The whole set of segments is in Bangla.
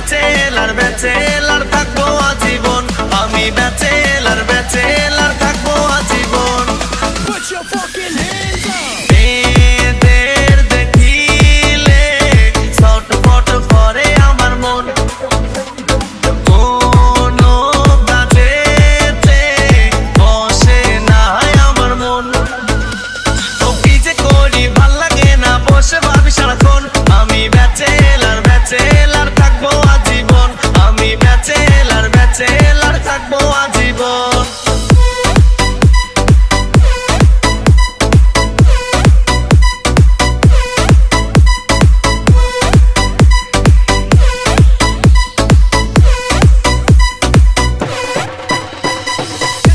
ব্যাচেলার থাকবো আজীবন, আমি ব্যাচেলার থাকবো আজীবন। মেয়েদের দেখিলে ছটফট করে আমার মন, কোনো কাজেতে বসে না আমার মন। তো কি যে করি ভাল লাগে না, বসে ভাবি সারাক্ষণ। আমি ব্যাচেলার থাকবো আজীবন, আমি ব্যাচেলার থাকবো আজীবন।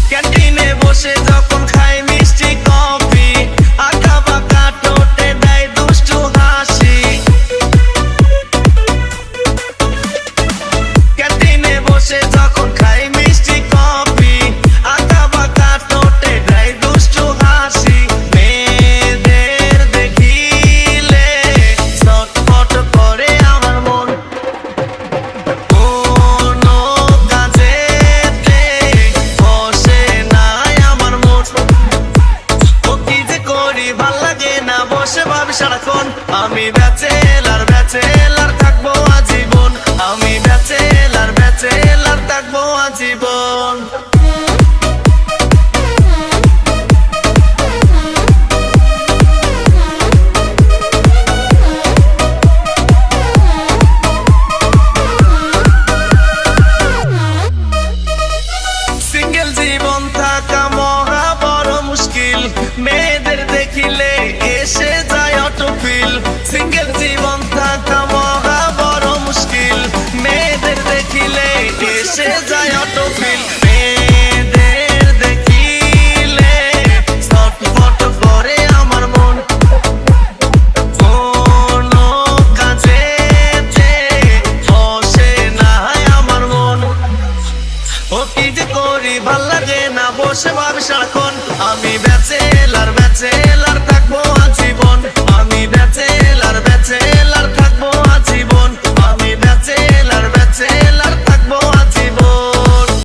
ক্যান্টিনে বসে যখন খাই মিষ্টি কফি, আঁকা বাঁকা ঠোঁটে দেয় দুষ্টু হাসি। ক্যান্টিনে বসে যখন খাই মিষ্টি কফি, আঁকা বাঁকা ঠোঁটে দেয় দুষ্টু হাসি। মেয়েদের দেখিলে ছটফট করে আমার মন, কোনো কাজেতে বসে নাই আমার মন। ও কি যে করি ভাল লাগে না, বসে ভাবি সারাক্ষণ। আমি ব্যাচেলার থাকবো আজীবন, আমি ব্যাচেলার থাকবো আজীবন। সিঙ্গেল জীবন থাকা মহা বড় মুশকিল, মেয়েদের দেখিলে এসে যায় অটো ফিল। সিঙ্গেল জীবন থাকা মহা বড় মুশকিল, মেয়েদের দেখিলে এসে যায় অটো ফিল। মেয়েদের দেখিলে ছটফট করে আমার মন, কোনো কাজেতে বসে না আমার মন। ও কি যে করি ভাল লাগে না, বসে ভাবি সারাক্ষণ।